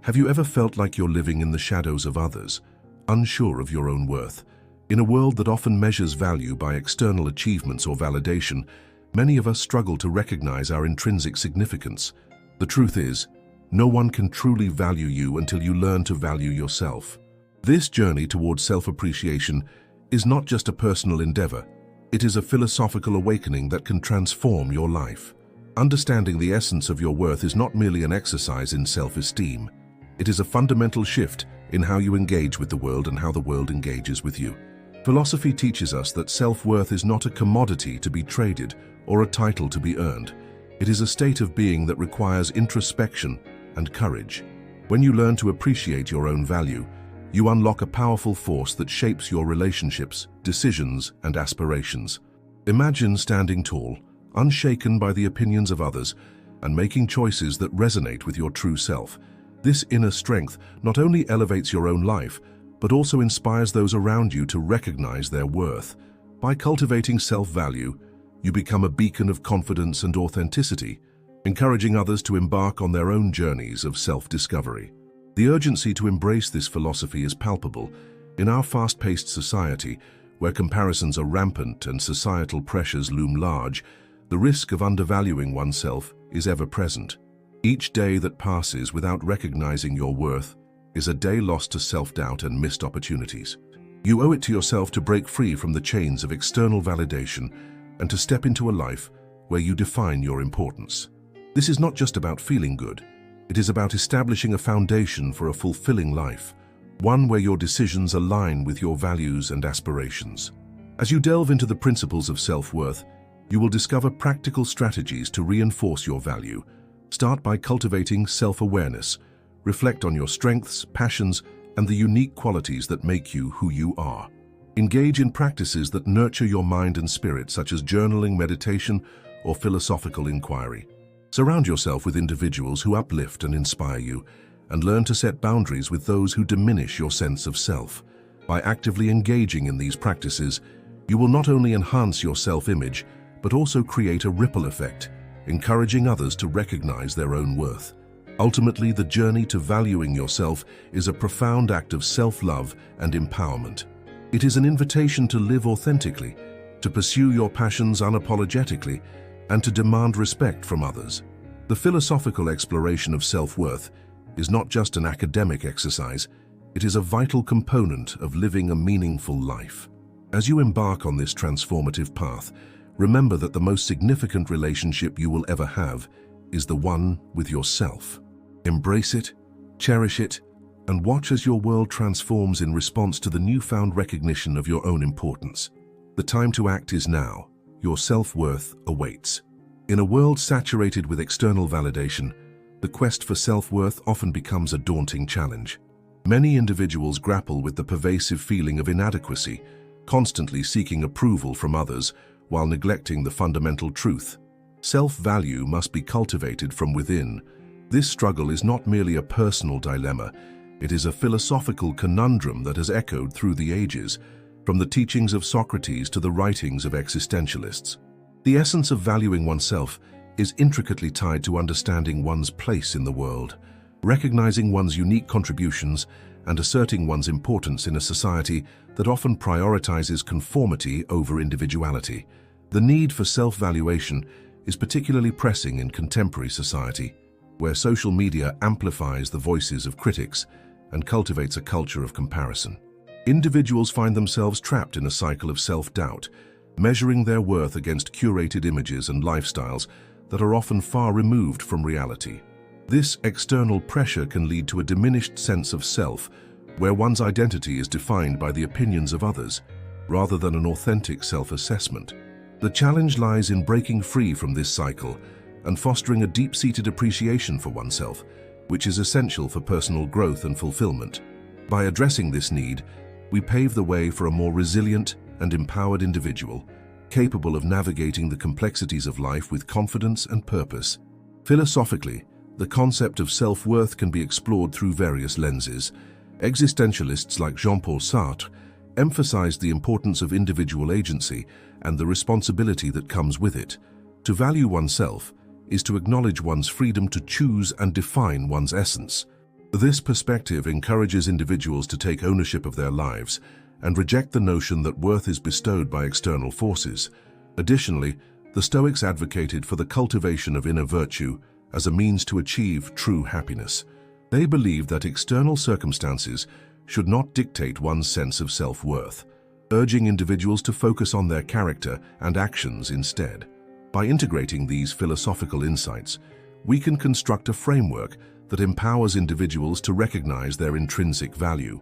Have you ever felt like you're living in the shadows of others, unsure of your own worth? In a world that often measures value by external achievements or validation, many of us struggle to recognize our intrinsic significance. The truth is, no one can truly value you until you learn to value yourself. This journey towards self-appreciation is not just a personal endeavor. It is a philosophical awakening that can transform your life. Understanding the essence of your worth is not merely an exercise in self-esteem. It is a fundamental shift in how you engage with the world and how the world engages with you. Philosophy teaches us that self-worth is not a commodity to be traded or a title to be earned. It is a state of being that requires introspection and courage. When you learn to appreciate your own value, you unlock a powerful force that shapes your relationships, decisions, and aspirations. Imagine standing tall, unshaken by the opinions of others, and making choices that resonate with your true self. This inner strength not only elevates your own life, but also inspires those around you to recognize their worth. By cultivating self-value, you become a beacon of confidence and authenticity, encouraging others to embark on their own journeys of self-discovery. The urgency to embrace this philosophy is palpable. In our fast-paced society, where comparisons are rampant and societal pressures loom large, the risk of undervaluing oneself is ever present. Each day that passes without recognizing your worth is a day lost to self-doubt and missed opportunities. You owe it to yourself to break free from the chains of external validation and to step into a life where you define your importance. This is not just about feeling good. It is about establishing a foundation for a fulfilling life, one where your decisions align with your values and aspirations. As you delve into the principles of self-worth, you will discover practical strategies to reinforce your value. Start by cultivating self-awareness. Reflect on your strengths, passions, and the unique qualities that make you who you are. Engage in practices that nurture your mind and spirit, such as journaling, meditation, or philosophical inquiry. Surround yourself with individuals who uplift and inspire you, and learn to set boundaries with those who diminish your sense of self. By actively engaging in these practices, you will not only enhance your self-image, but also create a ripple effect, encouraging others to recognize their own worth. Ultimately, the journey to valuing yourself is a profound act of self-love and empowerment. It is an invitation to live authentically, to pursue your passions unapologetically, and to demand respect from others. The philosophical exploration of self-worth is not just an academic exercise, it is a vital component of living a meaningful life. As you embark on this transformative path, remember that the most significant relationship you will ever have is the one with yourself. Embrace it, cherish it, and watch as your world transforms in response to the newfound recognition of your own importance. The time to act is now. Your self-worth awaits. In a world saturated with external validation, the quest for self-worth often becomes a daunting challenge. Many individuals grapple with the pervasive feeling of inadequacy, constantly seeking approval from others while neglecting the fundamental truth. Self-value must be cultivated from within. This struggle is not merely a personal dilemma, it is a philosophical conundrum that has echoed through the ages, from the teachings of Socrates to the writings of existentialists. The essence of valuing oneself is intricately tied to understanding one's place in the world, recognizing one's unique contributions, and asserting one's importance in a society that often prioritizes conformity over individuality. The need for self-valuation is particularly pressing in contemporary society, where social media amplifies the voices of critics and cultivates a culture of comparison. Individuals find themselves trapped in a cycle of self-doubt, measuring their worth against curated images and lifestyles that are often far removed from reality. This external pressure can lead to a diminished sense of self, where one's identity is defined by the opinions of others, rather than an authentic self-assessment. The challenge lies in breaking free from this cycle and fostering a deep-seated appreciation for oneself, which is essential for personal growth and fulfillment. By addressing this need, we pave the way for a more resilient and empowered individual, capable of navigating the complexities of life with confidence and purpose. Philosophically, the concept of self-worth can be explored through various lenses. Existentialists like Jean-Paul Sartre emphasized the importance of individual agency and the responsibility that comes with it. To value oneself is to acknowledge one's freedom to choose and define one's essence. This perspective encourages individuals to take ownership of their lives and reject the notion that worth is bestowed by external forces. Additionally, the Stoics advocated for the cultivation of inner virtue as a means to achieve true happiness. They believed that external circumstances should not dictate one's sense of self-worth, urging individuals to focus on their character and actions instead. By integrating these philosophical insights, we can construct a framework that empowers individuals to recognize their intrinsic value.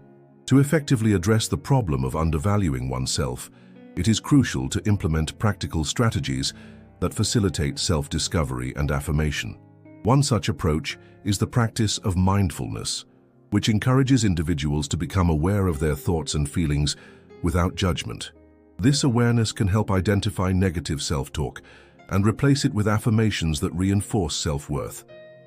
To effectively address the problem of undervaluing oneself, it is crucial to implement practical strategies that facilitate self-discovery and affirmation. One such approach is the practice of mindfulness, which encourages individuals to become aware of their thoughts and feelings without judgment. This awareness can help identify negative self-talk and replace it with affirmations that reinforce self-worth.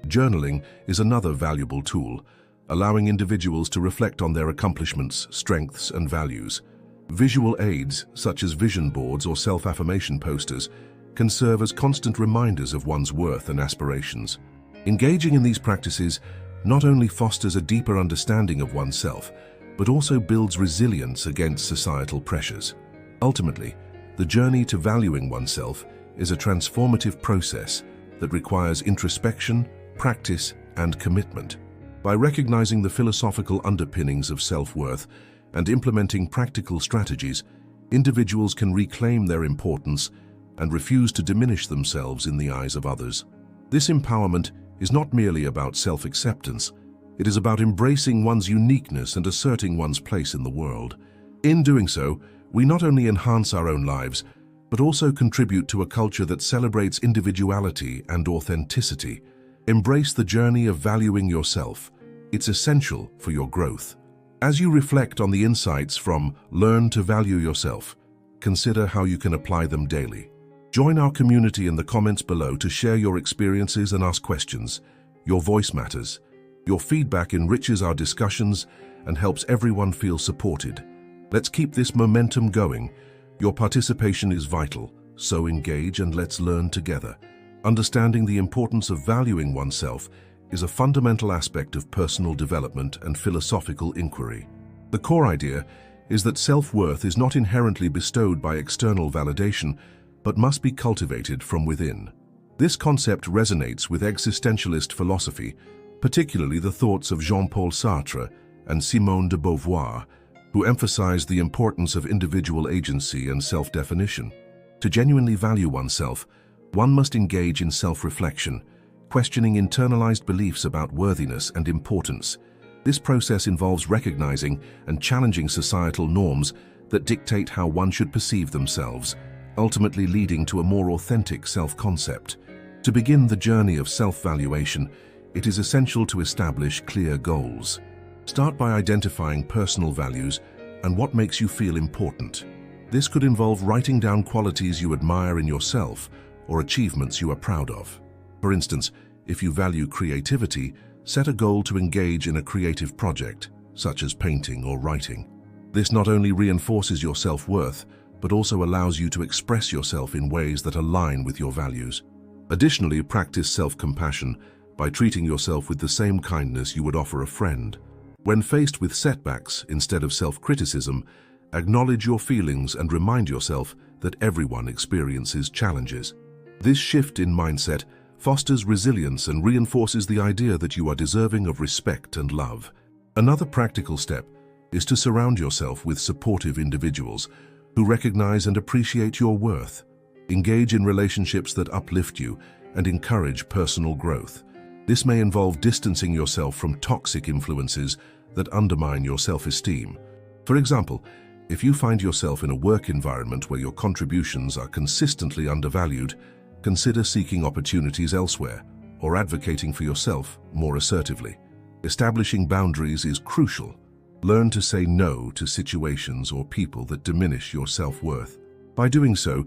Journaling is another valuable tool, allowing individuals to reflect on their accomplishments, strengths, and values. Visual aids, such as vision boards or self-affirmation posters, can serve as constant reminders of one's worth and aspirations. Engaging in these practices not only fosters a deeper understanding of oneself, but also builds resilience against societal pressures. Ultimately, the journey to valuing oneself is a transformative process that requires introspection, practice, and commitment. By recognizing the philosophical underpinnings of self-worth and implementing practical strategies, individuals can reclaim their importance and refuse to diminish themselves in the eyes of others. This empowerment is not merely about self-acceptance, it is about embracing one's uniqueness and asserting one's place in the world. In doing so, we not only enhance our own lives, but also contribute to a culture that celebrates individuality and authenticity. Embrace the journey of valuing yourself. It's essential for your growth. As you reflect on the insights from Learn to Value Yourself, consider how you can apply them daily. Join our community in the comments below to share your experiences and ask questions. Your voice matters. Your feedback enriches our discussions and helps everyone feel supported. Let's keep this momentum going. Your participation is vital, so engage and let's learn together. Understanding the importance of valuing oneself is a fundamental aspect of personal development and philosophical inquiry. The core idea is that self-worth is not inherently bestowed by external validation, but must be cultivated from within. This concept resonates with existentialist philosophy, particularly the thoughts of Jean-Paul Sartre and Simone de Beauvoir, who emphasized the importance of individual agency and self-definition. To genuinely value oneself, one must engage in self-reflection, questioning internalized beliefs about worthiness and importance. This process involves recognizing and challenging societal norms that dictate how one should perceive themselves, ultimately leading to a more authentic self-concept. To begin the journey of self-valuation, it is essential to establish clear goals. Start by identifying personal values and what makes you feel important. This could involve writing down qualities you admire in yourself or achievements you are proud of. For instance, if you value creativity, set a goal to engage in a creative project, such as painting or writing. This not only reinforces your self-worth, but also allows you to express yourself in ways that align with your values. Additionally, practice self-compassion by treating yourself with the same kindness you would offer a friend. When faced with setbacks, instead of self-criticism, acknowledge your feelings and remind yourself that everyone experiences challenges. This shift in mindset fosters resilience and reinforces the idea that you are deserving of respect and love. Another practical step is to surround yourself with supportive individuals who recognize and appreciate your worth. Engage in relationships that uplift you and encourage personal growth. This may involve distancing yourself from toxic influences that undermine your self-esteem. For example, if you find yourself in a work environment where your contributions are consistently undervalued, consider seeking opportunities elsewhere or advocating for yourself more assertively. Establishing boundaries is crucial. Learn to say no to situations or people that diminish your self-worth. By doing so,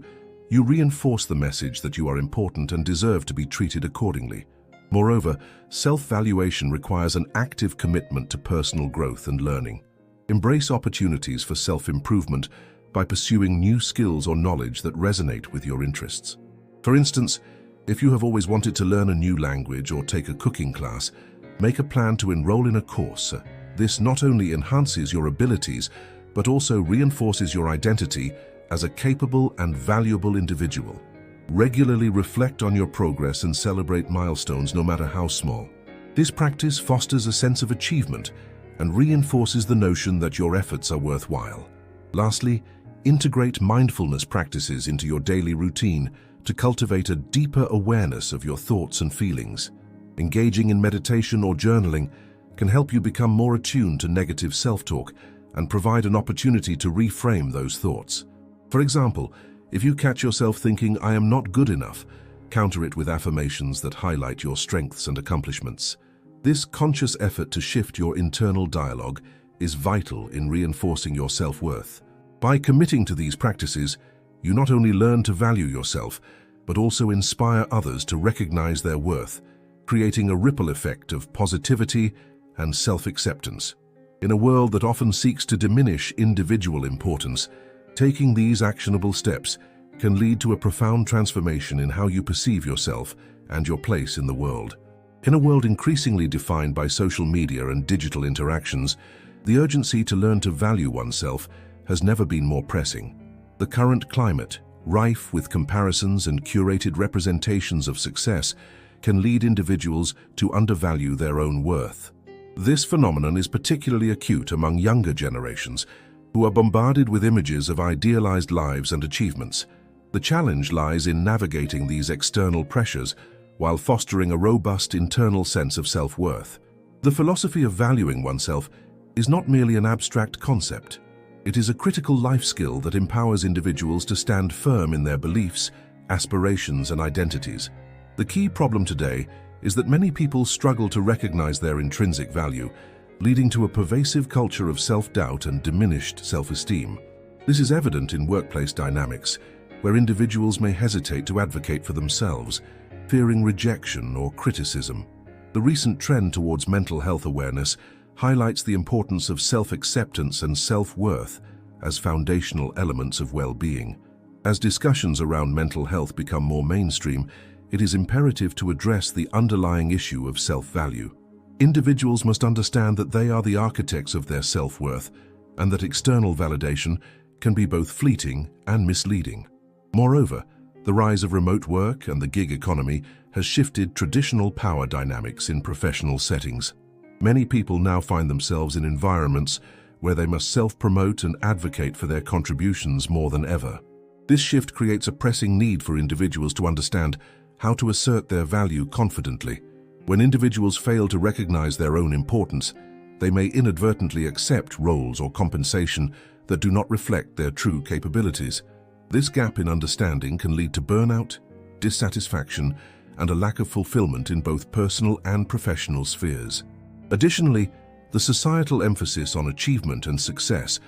you reinforce the message that you are important and deserve to be treated accordingly. Moreover, self-valuation requires an active commitment to personal growth and learning. Embrace opportunities for self-improvement by pursuing new skills or knowledge that resonate with your interests. For instance, if you have always wanted to learn a new language or take a cooking class, Make a plan to enroll in a course. This not only enhances your abilities, but also reinforces your identity as a capable and valuable individual. Regularly reflect on your progress and celebrate milestones no matter how small. This practice fosters a sense of achievement and reinforces the notion that your efforts are worthwhile. Lastly, integrate mindfulness practices into your daily routine to cultivate a deeper awareness of your thoughts and feelings. Engaging in meditation or journaling can help you become more attuned to negative self-talk and provide an opportunity to reframe those thoughts. For example, if you catch yourself thinking, "I am not good enough," counter it with affirmations that highlight your strengths and accomplishments. This conscious effort to shift your internal dialogue is vital in reinforcing your self-worth. By committing to these practices, you not only learn to value yourself, but also inspire others to recognize their worth, creating a ripple effect of positivity and self-acceptance. In a world that often seeks to diminish individual importance, taking these actionable steps can lead to a profound transformation in how you perceive yourself and your place in the world. In a world increasingly defined by social media and digital interactions, the urgency to learn to value oneself has never been more pressing. The current climate, rife with comparisons and curated representations of success, can lead individuals to undervalue their own worth. This phenomenon is particularly acute among younger generations, who are bombarded with images of idealized lives and achievements. The challenge lies in navigating these external pressures while fostering a robust internal sense of self-worth. The philosophy of valuing oneself is not merely an abstract concept. It is a critical life skill that empowers individuals to stand firm in their beliefs, aspirations, and identities. The key problem today is that many people struggle to recognize their intrinsic value, leading to a pervasive culture of self-doubt and diminished self-esteem. This is evident in workplace dynamics, where individuals may hesitate to advocate for themselves, fearing rejection or criticism. The recent trend towards mental health awareness highlights the importance of self-acceptance and self-worth as foundational elements of well-being. As discussions around mental health become more mainstream, it is imperative to address the underlying issue of self-value. Individuals must understand that they are the architects of their self-worth and that external validation can be both fleeting and misleading. Moreover, the rise of remote work and the gig economy has shifted traditional power dynamics in professional settings. Many people now find themselves in environments where they must self-promote and advocate for their contributions more than ever. This shift creates a pressing need for individuals to understand how to assert their value confidently. When individuals fail to recognize their own importance, they may inadvertently accept roles or compensation that do not reflect their true capabilities. This gap in understanding can lead to burnout, dissatisfaction, and a lack of fulfillment in both personal and professional spheres. Additionally, the societal emphasis on achievement and success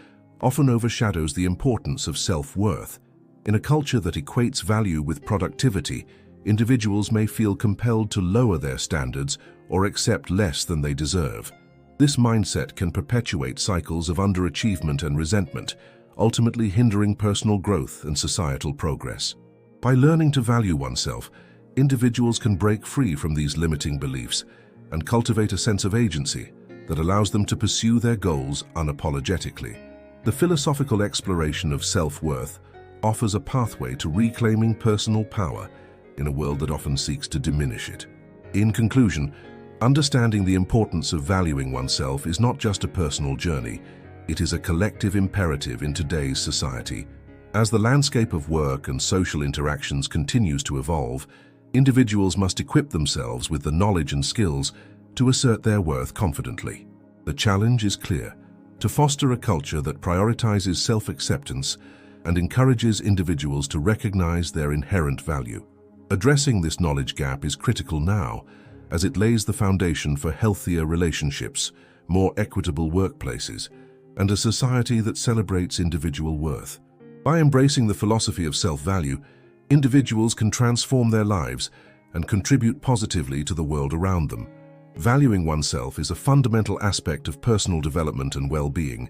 often overshadows the importance of self-worth. In a culture that equates value with productivity, individuals may feel compelled to lower their standards or accept less than they deserve. This mindset can perpetuate cycles of underachievement and resentment, ultimately hindering personal growth and societal progress. By learning to value oneself, individuals can break free from these limiting beliefs and cultivate a sense of agency that allows them to pursue their goals unapologetically. The philosophical exploration of self-worth offers a pathway to reclaiming personal power in a world that often seeks to diminish it. In conclusion, understanding the importance of valuing oneself is not just a personal journey, it is a collective imperative in today's society. As the landscape of work and social interactions continues to evolve, individuals must equip themselves with the knowledge and skills to assert their worth confidently. The challenge is clear: to foster a culture that prioritizes self-acceptance and encourages individuals to recognize their inherent value. Addressing this knowledge gap is critical now, as it lays the foundation for healthier relationships, more equitable workplaces, and a society that celebrates individual worth. By embracing the philosophy of self-value, individuals can transform their lives and contribute positively to the world around them. Valuing oneself is a fundamental aspect of personal development and well-being,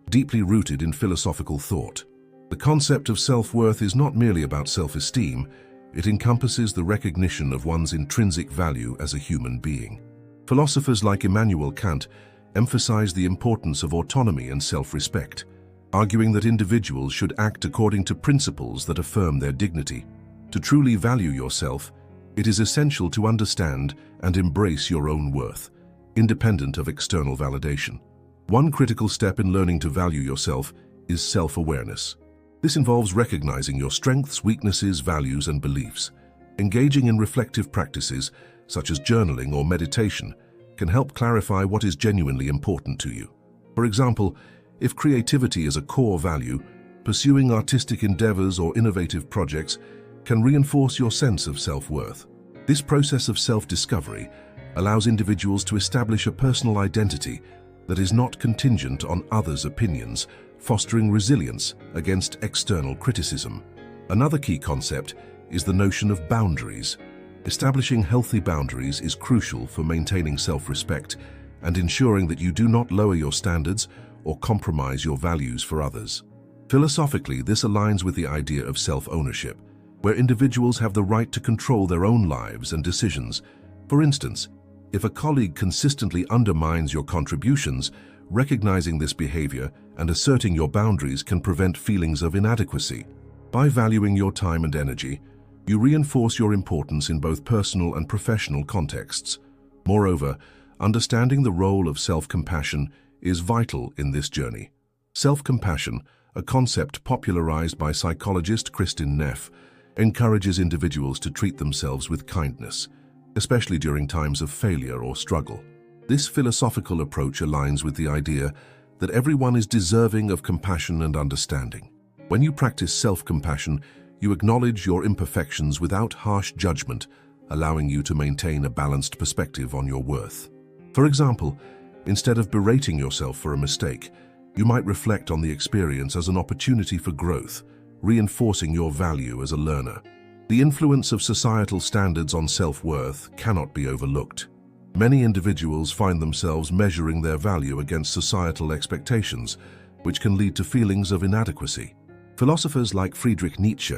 deeply rooted in philosophical thought. The concept of self-worth is not merely about self-esteem, it encompasses the recognition of one's intrinsic value as a human being. Philosophers like Immanuel Kant emphasize the importance of autonomy and self-respect, arguing that individuals should act according to principles that affirm their dignity. To truly value yourself, it is essential to understand and embrace your own worth, independent of external validation. One critical step in learning to value yourself is self-awareness. This involves recognizing your strengths, weaknesses, values, and beliefs. Engaging in reflective practices, such as journaling or meditation, can help clarify what is genuinely important to you. For example, if creativity is a core value, pursuing artistic endeavors or innovative projects can reinforce your sense of self-worth. This process of self-discovery allows individuals to establish a personal identity that is not contingent on others' opinions, fostering resilience against external criticism. Another key concept is the notion of boundaries. Establishing healthy boundaries is crucial for maintaining self-respect and ensuring that you do not lower your standards or compromise your values for others. Philosophically, this aligns with the idea of self-ownership, where individuals have the right to control their own lives and decisions. For instance, if a colleague consistently undermines your contributions, recognizing this behavior and asserting your boundaries can prevent feelings of inadequacy. By valuing your time and energy, you reinforce your importance in both personal and professional contexts. Moreover, understanding the role of self-compassion is vital in this journey. Self-compassion, a concept popularized by psychologist Kristin Neff, encourages individuals to treat themselves with kindness, especially during times of failure or struggle. This philosophical approach aligns with the idea that everyone is deserving of compassion and understanding. When you practice self-compassion, you acknowledge your imperfections without harsh judgment, allowing you to maintain a balanced perspective on your worth. For example, instead of berating yourself for a mistake, you might reflect on the experience as an opportunity for growth, reinforcing your value as a learner. The influence of societal standards on self-worth cannot be overlooked. Many individuals find themselves measuring their value against societal expectations, which can lead to feelings of inadequacy. Philosophers like Friedrich Nietzsche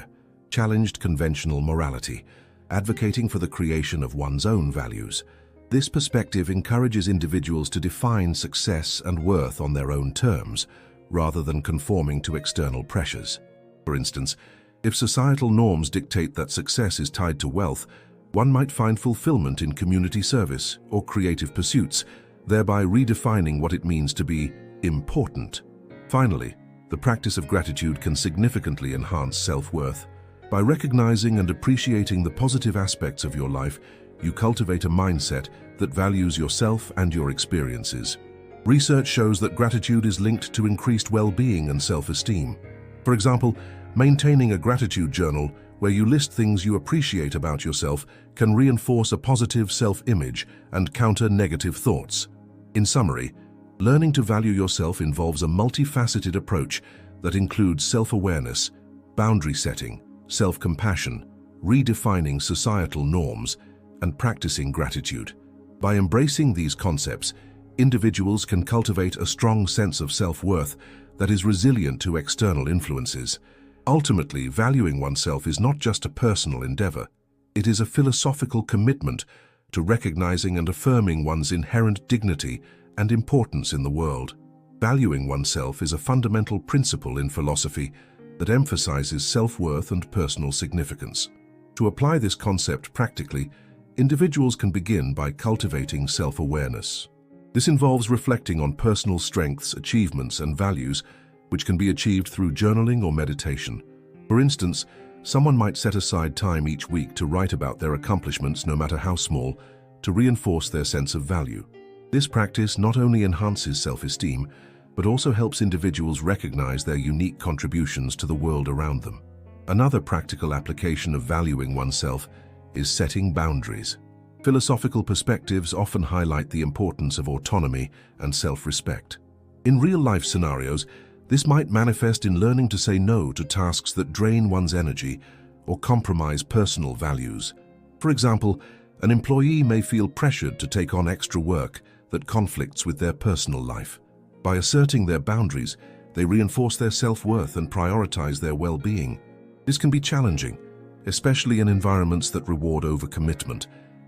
challenged conventional morality, advocating for the creation of one's own values. This perspective encourages individuals to define success and worth on their own terms, rather than conforming to external pressures. For instance, if societal norms dictate that success is tied to wealth, one might find fulfillment in community service or creative pursuits, thereby redefining what it means to be important. Finally, the practice of gratitude can significantly enhance self-worth. By recognizing and appreciating the positive aspects of your life, you cultivate a mindset that values yourself and your experiences. Research shows that gratitude is linked to increased well-being and self-esteem. For example, maintaining a gratitude journal where you list things you appreciate about yourself can reinforce a positive self-image and counter negative thoughts. In summary, learning to value yourself involves a multifaceted approach that includes self-awareness, boundary setting, self-compassion, redefining societal norms, and practicing gratitude. By embracing these concepts, individuals can cultivate a strong sense of self-worth that is resilient to external influences. Ultimately, valuing oneself is not just a personal endeavor. It is a philosophical commitment to recognizing and affirming one's inherent dignity and importance in the world. Valuing oneself is a fundamental principle in philosophy that emphasizes self-worth and personal significance. To apply this concept practically, individuals can begin by cultivating self-awareness. This involves reflecting on personal strengths, achievements, and values, which can be achieved through journaling or meditation. For instance, someone might set aside time each week to write about their accomplishments, no matter how small, to reinforce their sense of value. This practice not only enhances self-esteem, but also helps individuals recognize their unique contributions to the world around them. Another practical application of valuing oneself is setting boundaries. Philosophical perspectives often highlight the importance of autonomy and self-respect. In real-life scenarios, this might manifest in learning to say no to tasks that drain one's energy or compromise personal values. For example, an employee may feel pressured to take on extra work that conflicts with their personal life. By asserting their boundaries, they reinforce their self-worth and prioritize their well-being. This can be challenging, especially in environments that reward overcommitment,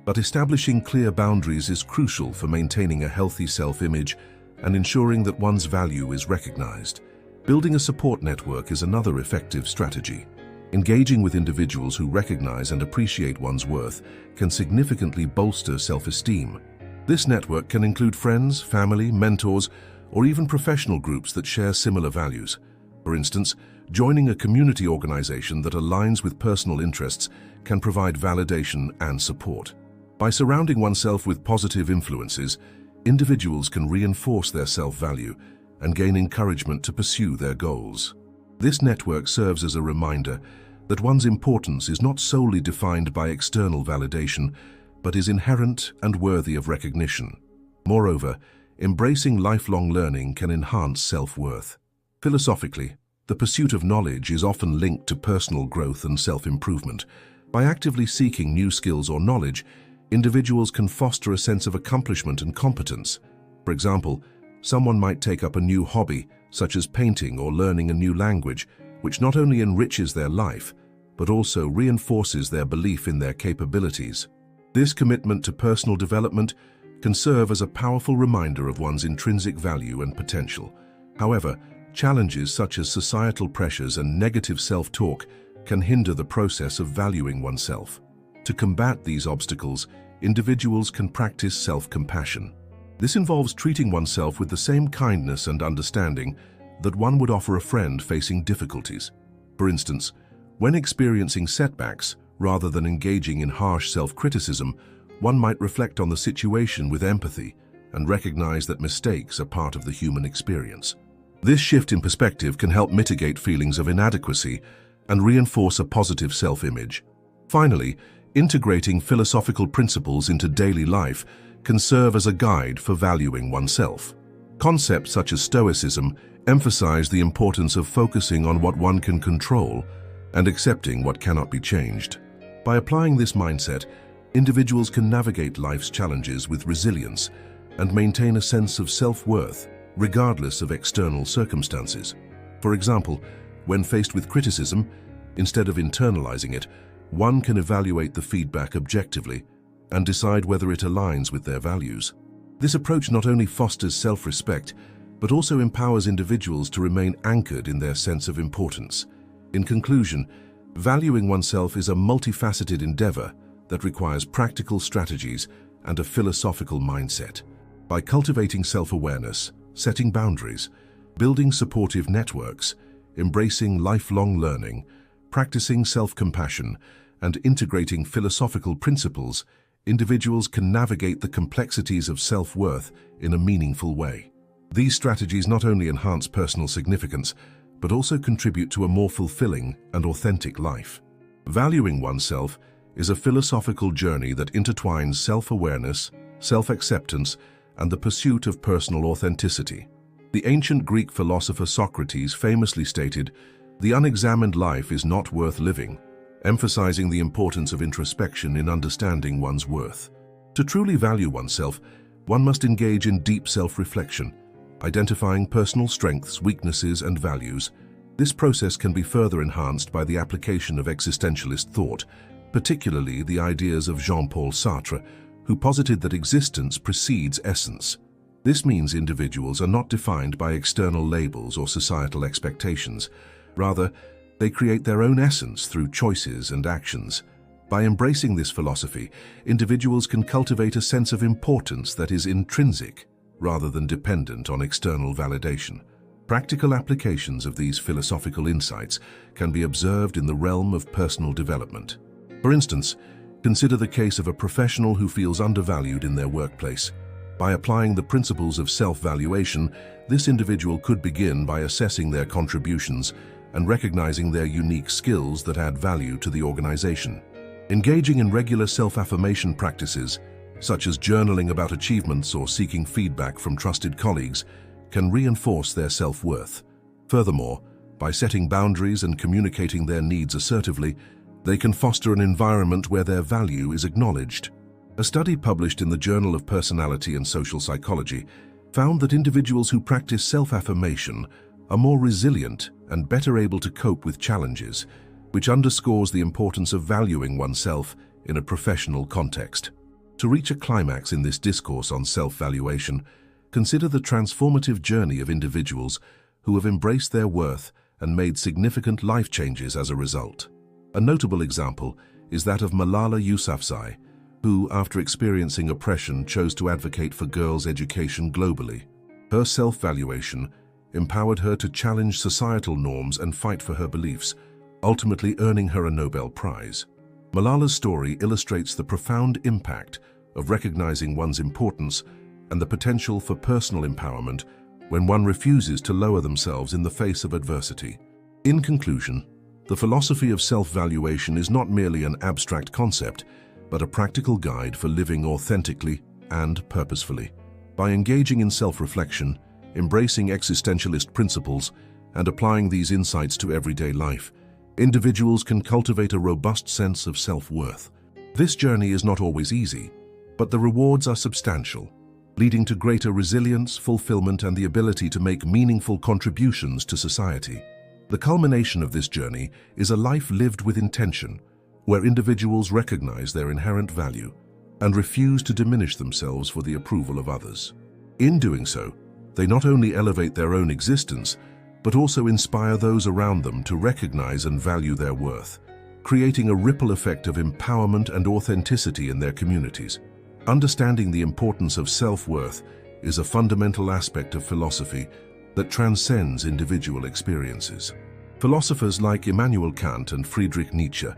But establishing clear boundaries is crucial for maintaining a healthy self-image and ensuring that one's value is recognized. Building a support network is another effective strategy. Engaging with individuals who recognize and appreciate one's worth can significantly bolster self-esteem. This network can include friends, family, mentors, or even professional groups that share similar values. For instance, joining a community organization that aligns with personal interests can provide validation and support. By surrounding oneself with positive influences, individuals can reinforce their self-value and gain encouragement to pursue their goals. This network serves as a reminder that one's importance is not solely defined by external validation, but is inherent and worthy of recognition. Moreover, embracing lifelong learning can enhance self-worth. Philosophically, the pursuit of knowledge is often linked to personal growth and self-improvement. By actively seeking new skills or knowledge, individuals can foster a sense of accomplishment and competence. For example, someone might take up a new hobby, such as painting or learning a new language, which not only enriches their life, but also reinforces their belief in their capabilities. This commitment to personal development can serve as a powerful reminder of one's intrinsic value and potential. However, challenges such as societal pressures and negative self-talk can hinder the process of valuing oneself. To combat these obstacles, individuals can practice self-compassion. This involves treating oneself with the same kindness and understanding that one would offer a friend facing difficulties. For instance, when experiencing setbacks, rather than engaging in harsh self-criticism, one might reflect on the situation with empathy and recognize that mistakes are part of the human experience. This shift in perspective can help mitigate feelings of inadequacy and reinforce a positive self-image. Finally, integrating philosophical principles into daily life can serve as a guide for valuing oneself. Concepts such as Stoicism emphasize the importance of focusing on what one can control and accepting what cannot be changed. By applying this mindset, individuals can navigate life's challenges with resilience and maintain a sense of self-worth, regardless of external circumstances. For example, when faced with criticism, instead of internalizing it, one can evaluate the feedback objectively and decide whether it aligns with their values. This approach not only fosters self-respect, but also empowers individuals to remain anchored in their sense of importance. In conclusion, valuing oneself is a multifaceted endeavor that requires practical strategies and a philosophical mindset. By cultivating self-awareness, setting boundaries, building supportive networks, embracing lifelong learning, practicing self-compassion, and integrating philosophical principles, individuals can navigate the complexities of self-worth in a meaningful way. These strategies not only enhance personal significance, but also contribute to a more fulfilling and authentic life. Valuing oneself is a philosophical journey that intertwines self-awareness, self-acceptance, and the pursuit of personal authenticity. The ancient Greek philosopher Socrates famously stated, "The unexamined life is not worth living," emphasizing the importance of introspection in understanding one's worth. To truly value oneself, one must engage in deep self-reflection, identifying personal strengths, weaknesses, and values. This process can be further enhanced by the application of existentialist thought, particularly the ideas of Jean-Paul Sartre, who posited that existence precedes essence. This means individuals are not defined by external labels or societal expectations. Rather, they create their own essence through choices and actions. By embracing this philosophy, individuals can cultivate a sense of importance that is intrinsic, rather than dependent on external validation. Practical applications of these philosophical insights can be observed in the realm of personal development. For instance, consider the case of a professional who feels undervalued in their workplace. By applying the principles of self-valuation, this individual could begin by assessing their contributions and recognizing their unique skills that add value to the organization. Engaging in regular self-affirmation practices, such as journaling about achievements or seeking feedback from trusted colleagues, can reinforce their self-worth. Furthermore, by setting boundaries and communicating their needs assertively, they can foster an environment where their value is acknowledged. A study published in the Journal of Personality and Social Psychology found that individuals who practice self-affirmation are more resilient and better able to cope with challenges, which underscores the importance of valuing oneself in a professional context. To reach a climax in this discourse on self-valuation, consider the transformative journey of individuals who have embraced their worth and made significant life changes as a result. A notable example is that of Malala Yousafzai, who, after experiencing oppression, chose to advocate for girls' education globally. Her self-valuation empowered her to challenge societal norms and fight for her beliefs, ultimately earning her a Nobel Prize. Malala's story illustrates the profound impact of recognizing one's importance and the potential for personal empowerment when one refuses to lower themselves in the face of adversity. In conclusion, the philosophy of self-valuation is not merely an abstract concept, but a practical guide for living authentically and purposefully. By engaging in self-reflection, embracing existentialist principles, and applying these insights to everyday life, individuals can cultivate a robust sense of self-worth. This journey is not always easy, but the rewards are substantial, leading to greater resilience, fulfillment, and the ability to make meaningful contributions to society. The culmination of this journey is a life lived with intention, where individuals recognize their inherent value and refuse to diminish themselves for the approval of others. In doing so, they not only elevate their own existence, but also inspire those around them to recognize and value their worth, creating a ripple effect of empowerment and authenticity in their communities. Understanding the importance of self-worth is a fundamental aspect of philosophy that transcends individual experiences. Philosophers like Immanuel Kant and Friedrich Nietzsche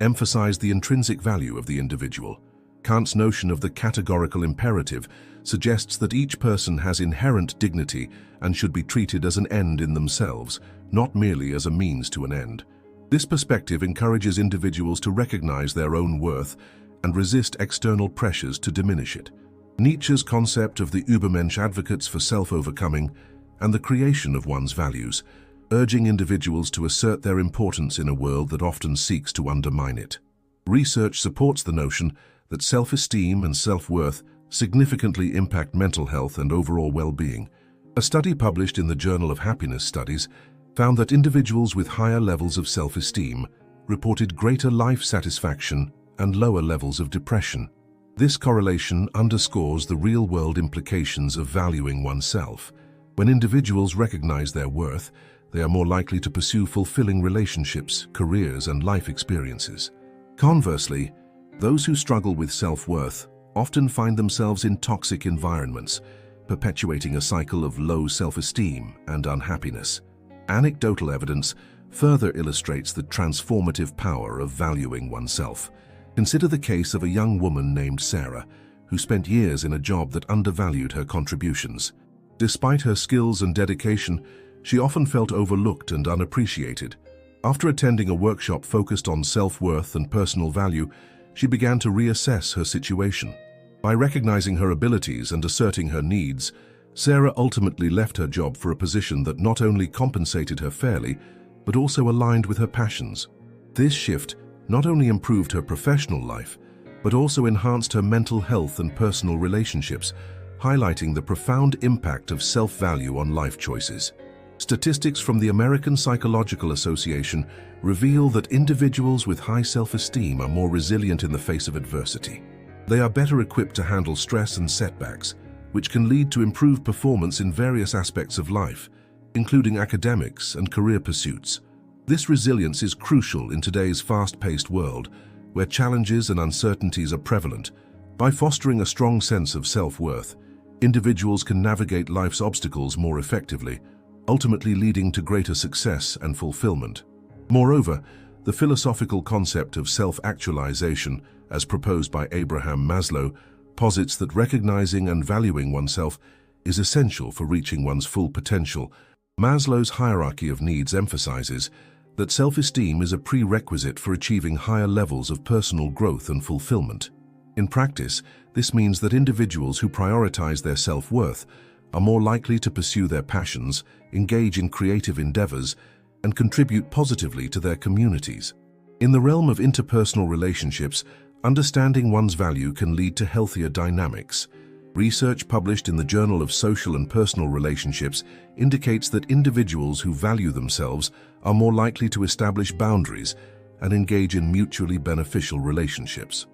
emphasize the intrinsic value of the individual. Kant's notion of the categorical imperative suggests that each person has inherent dignity and should be treated as an end in themselves, not merely as a means to an end. This perspective encourages individuals to recognize their own worth and resist external pressures to diminish it. Nietzsche's concept of the Übermensch advocates for self-overcoming and the creation of one's values, urging individuals to assert their importance in a world that often seeks to undermine it. Research supports the notion that self-esteem and self-worth significantly impact mental health and overall well-being. A study published in the Journal of Happiness Studies found that individuals with higher levels of self-esteem reported greater life satisfaction and lower levels of depression. This correlation underscores the real-world implications of valuing oneself. When individuals recognize their worth, they are more likely to pursue fulfilling relationships, careers, and life experiences. Conversely, those who struggle with self-worth often find themselves in toxic environments, perpetuating a cycle of low self-esteem and unhappiness. Anecdotal evidence further illustrates the transformative power of valuing oneself. Consider the case of a young woman named Sarah, who spent years in a job that undervalued her contributions. Despite her skills and dedication, she often felt overlooked and unappreciated. After attending a workshop focused on self-worth and personal value, she began to reassess her situation. By recognizing her abilities and asserting her needs, Sarah ultimately left her job for a position that not only compensated her fairly, but also aligned with her passions. This shift not only improved her professional life, but also enhanced her mental health and personal relationships, highlighting the profound impact of self-value on life choices. Statistics from the American Psychological Association reveal that individuals with high self-esteem are more resilient in the face of adversity. They are better equipped to handle stress and setbacks, which can lead to improved performance in various aspects of life, including academics and career pursuits. This resilience is crucial in today's fast-paced world, where challenges and uncertainties are prevalent. By fostering a strong sense of self-worth, individuals can navigate life's obstacles more effectively, ultimately leading to greater success and fulfillment. Moreover, the philosophical concept of self-actualization, as proposed by Abraham Maslow, posits that recognizing and valuing oneself is essential for reaching one's full potential. Maslow's hierarchy of needs emphasizes that self-esteem is a prerequisite for achieving higher levels of personal growth and fulfillment. In practice, this means that individuals who prioritize their self-worth are more likely to pursue their passions, engage in creative endeavors, and contribute positively to their communities. In the realm of interpersonal relationships, understanding one's value can lead to healthier dynamics. Research published in the Journal of Social and Personal Relationships indicates that individuals who value themselves are more likely to establish boundaries and engage in mutually beneficial relationships.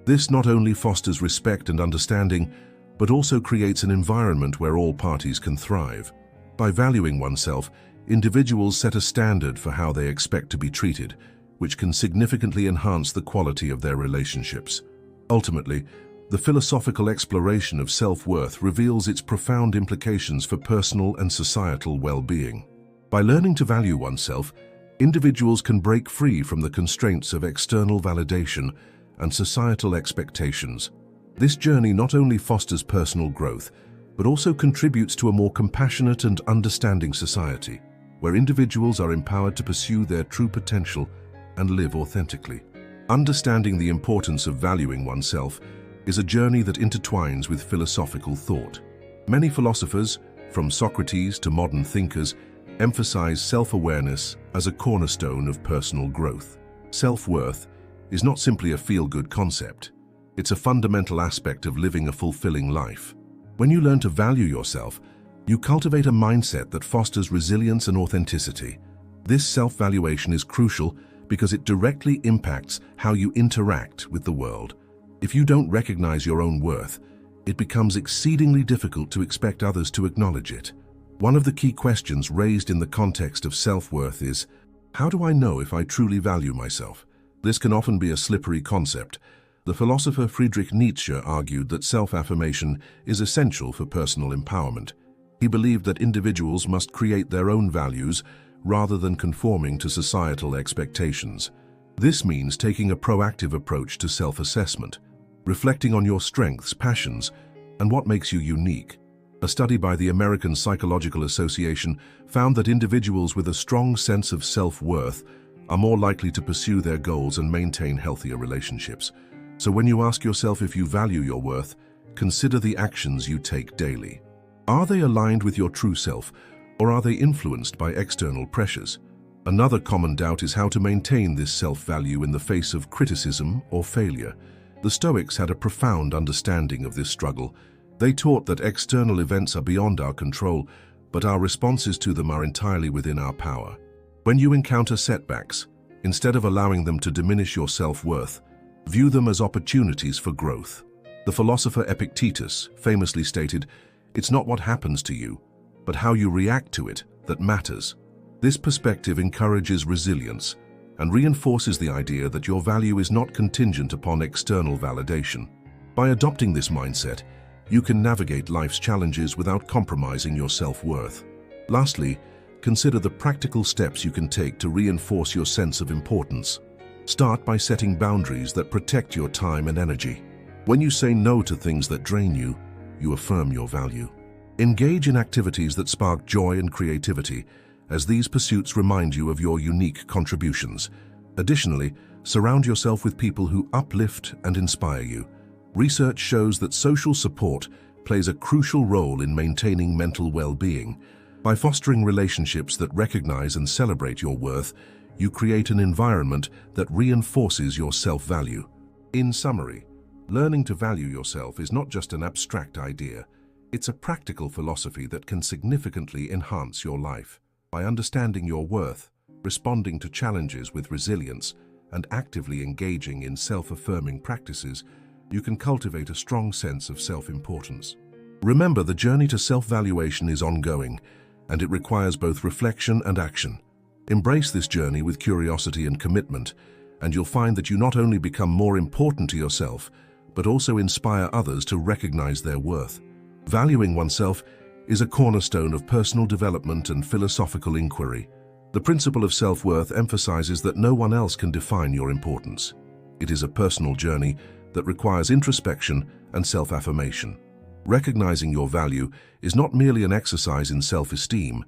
This not only fosters respect and understanding, but also creates an environment where all parties can thrive. By valuing oneself, individuals set a standard for how they expect to be treated, which can significantly enhance the quality of their relationships. Ultimately, the philosophical exploration of self-worth reveals its profound implications for personal and societal well-being. By learning to value oneself, individuals can break free from the constraints of external validation and societal expectations. This journey not only fosters personal growth, but also contributes to a more compassionate and understanding society, where individuals are empowered to pursue their true potential and live authentically. Understanding the importance of valuing oneself is a journey that intertwines with philosophical thought. Many philosophers, from Socrates to modern thinkers, emphasize self-awareness as a cornerstone of personal growth. Self-worth is not simply a feel-good concept. It's a fundamental aspect of living a fulfilling life. When you learn to value yourself, you cultivate a mindset that fosters resilience and authenticity. This self-valuation is crucial because it directly impacts how you interact with the world. If you don't recognize your own worth, it becomes exceedingly difficult to expect others to acknowledge it. One of the key questions raised in the context of self-worth is, how do I know if I truly value myself? This can often be a slippery concept. The philosopher Friedrich Nietzsche argued that self-affirmation is essential for personal empowerment. He believed that individuals must create their own values rather than conforming to societal expectations. This means taking a proactive approach to self-assessment, reflecting on your strengths, passions, and what makes you unique. A study by the American Psychological Association found that individuals with a strong sense of self-worth are more likely to pursue their goals and maintain healthier relationships. So when you ask yourself if you value your worth, consider the actions you take daily. Are they aligned with your true self, or are they influenced by external pressures? Another common doubt is how to maintain this self-value in the face of criticism or failure. The Stoics had a profound understanding of this struggle. They taught that external events are beyond our control, but our responses to them are entirely within our power. When you encounter setbacks, instead of allowing them to diminish your self-worth, view them as opportunities for growth. The philosopher Epictetus famously stated, "It's not what happens to you, but how you react to it that matters." This perspective encourages resilience and reinforces the idea that your value is not contingent upon external validation. By adopting this mindset, you can navigate life's challenges without compromising your self-worth. Lastly, consider the practical steps you can take to reinforce your sense of importance. Start by setting boundaries that protect your time and energy. When you say no to things that drain you, you affirm your value. Engage in activities that spark joy and creativity, as these pursuits remind you of your unique contributions. Additionally, surround yourself with people who uplift and inspire you. Research shows that social support plays a crucial role in maintaining mental well-being. By fostering relationships that recognize and celebrate your worth, you create an environment that reinforces your self-value. In summary, learning to value yourself is not just an abstract idea. It's a practical philosophy that can significantly enhance your life. By understanding your worth, responding to challenges with resilience, and actively engaging in self-affirming practices, you can cultivate a strong sense of self-importance. Remember, the journey to self-valuation is ongoing, and it requires both reflection and action. Embrace this journey with curiosity and commitment, and you'll find that you not only become more important to yourself, but also inspire others to recognize their worth. Valuing oneself is a cornerstone of personal development and philosophical inquiry. The principle of self-worth emphasizes that no one else can define your importance. It is a personal journey that requires introspection and self-affirmation. Recognizing your value is not merely an exercise in self-esteem,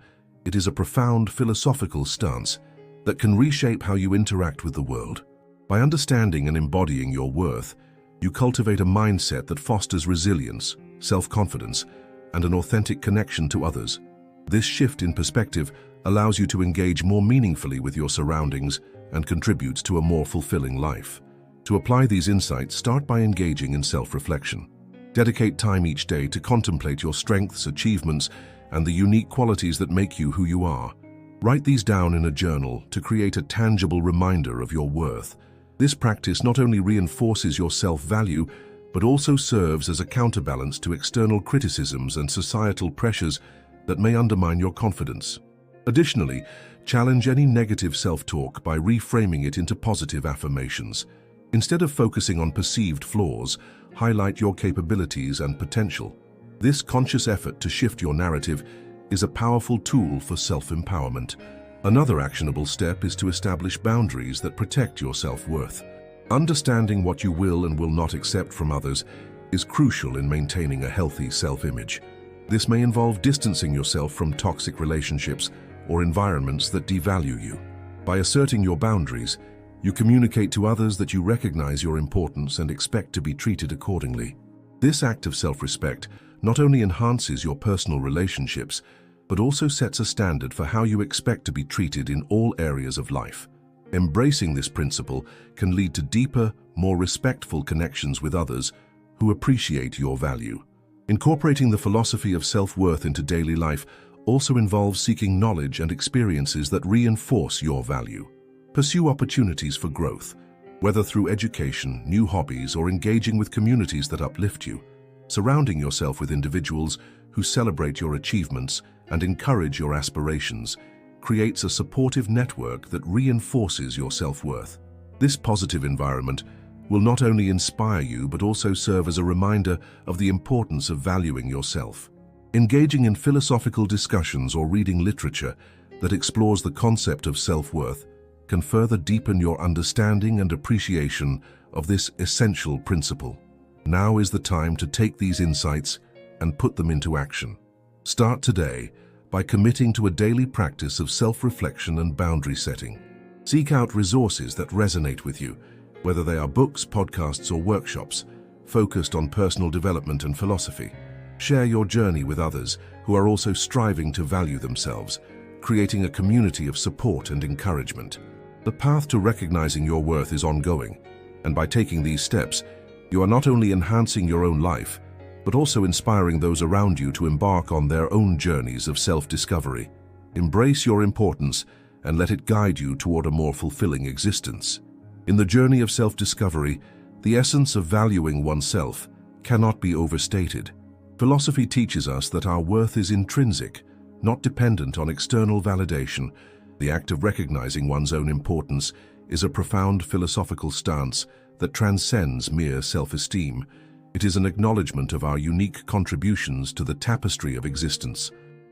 it is a profound philosophical stance that can reshape how you interact with the world. By understanding and embodying your worth, you cultivate a mindset that fosters resilience, self-confidence, and an authentic connection to others. This shift in perspective allows you to engage more meaningfully with your surroundings and contributes to a more fulfilling life. To apply these insights, start by engaging in self-reflection. Dedicate time each day to contemplate your strengths, achievements, and the unique qualities that make you who you are. Write these down in a journal to create a tangible reminder of your worth. This practice not only reinforces your self-value, but also serves as a counterbalance to external criticisms and societal pressures that may undermine your confidence. Additionally, challenge any negative self-talk by reframing it into positive affirmations. Instead of focusing on perceived flaws, highlight your capabilities and potential. This conscious effort to shift your narrative is a powerful tool for self-empowerment. Another actionable step is to establish boundaries that protect your self-worth. Understanding what you will and will not accept from others is crucial in maintaining a healthy self-image. This may involve distancing yourself from toxic relationships or environments that devalue you. By asserting your boundaries, you communicate to others that you recognize your importance and expect to be treated accordingly. This act of self-respect not only enhances your personal relationships, but also sets a standard for how you expect to be treated in all areas of life. Embracing this principle can lead to deeper, more respectful connections with others who appreciate your value. Incorporating the philosophy of self-worth into daily life also involves seeking knowledge and experiences that reinforce your value. Pursue opportunities for growth, whether through education, new hobbies, or engaging with communities that uplift you. Surrounding yourself with individuals who celebrate your achievements and encourage your aspirations creates a supportive network that reinforces your self-worth. This positive environment will not only inspire you but also serve as a reminder of the importance of valuing yourself. Engaging in philosophical discussions or reading literature that explores the concept of self-worth can further deepen your understanding and appreciation of this essential principle. Now is the time to take these insights and put them into action. Start today by committing to a daily practice of self-reflection and boundary setting. Seek out resources that resonate with you, whether they are books, podcasts, or workshops focused on personal development and philosophy. Share your journey with others who are also striving to value themselves, creating a community of support and encouragement. The path to recognizing your worth is ongoing, and by taking these steps, you are not only enhancing your own life, but also inspiring those around you to embark on their own journeys of self-discovery. Embrace your importance and let it guide you toward a more fulfilling existence. In the journey of self-discovery, the essence of valuing oneself cannot be overstated. Philosophy teaches us that our worth is intrinsic, not dependent on external validation. The act of recognizing one's own importance is a profound philosophical stance that transcends mere self-esteem. It is an acknowledgement of our unique contributions to the tapestry of existence.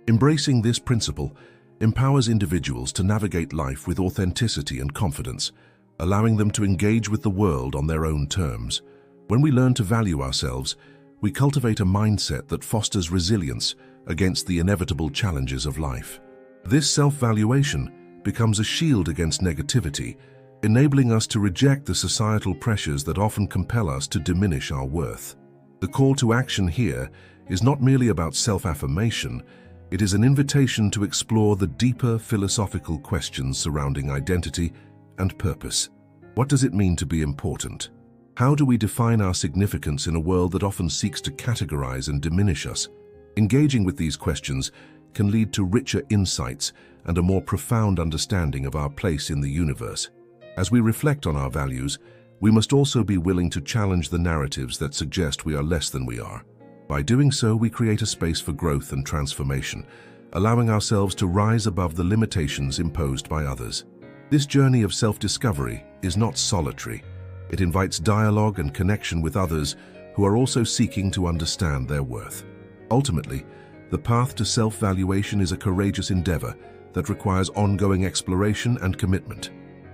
Embracing this principle empowers individuals to navigate life with authenticity and confidence, allowing them to engage with the world on their own terms. When we learn to value ourselves, we cultivate a mindset that fosters resilience against the inevitable challenges of life. This self-valuation becomes a shield against negativity, enabling us to reject the societal pressures that often compel us to diminish our worth. The call to action here is not merely about self-affirmation, it is an invitation to explore the deeper philosophical questions surrounding identity and purpose. What does it mean to be important? How do we define our significance in a world that often seeks to categorize and diminish us? Engaging with these questions can lead to richer insights and a more profound understanding of our place in the universe. As we reflect on our values, we must also be willing to challenge the narratives that suggest we are less than we are. By doing so, we create a space for growth and transformation, allowing ourselves to rise above the limitations imposed by others. This journey of self-discovery is not solitary. It invites dialogue and connection with others who are also seeking to understand their worth. Ultimately, the path to self-valuation is a courageous endeavor that requires ongoing exploration and commitment.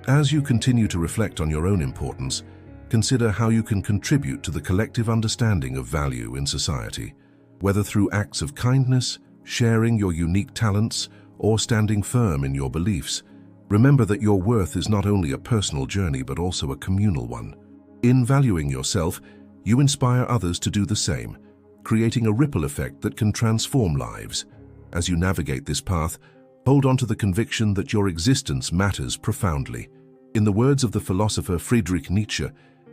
As you continue to reflect on your own importance, consider how you can contribute to the collective understanding of value in society. Whether through acts of kindness, sharing your unique talents, or standing firm in your beliefs, remember that your worth is not only a personal journey but also a communal one. In valuing yourself, you inspire others to do the same, creating a ripple effect that can transform lives. As you navigate this path, hold on to the conviction that your existence matters profoundly. In the words of the philosopher Friedrich Nietzsche,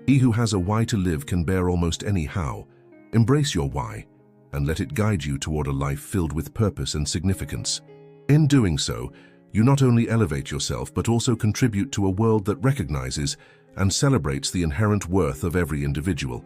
"He who has a why to live can bear almost any how." Embrace your why and let it guide you toward a life filled with purpose and significance. In doing so, you not only elevate yourself but also contribute to a world that recognizes and celebrates the inherent worth of every individual.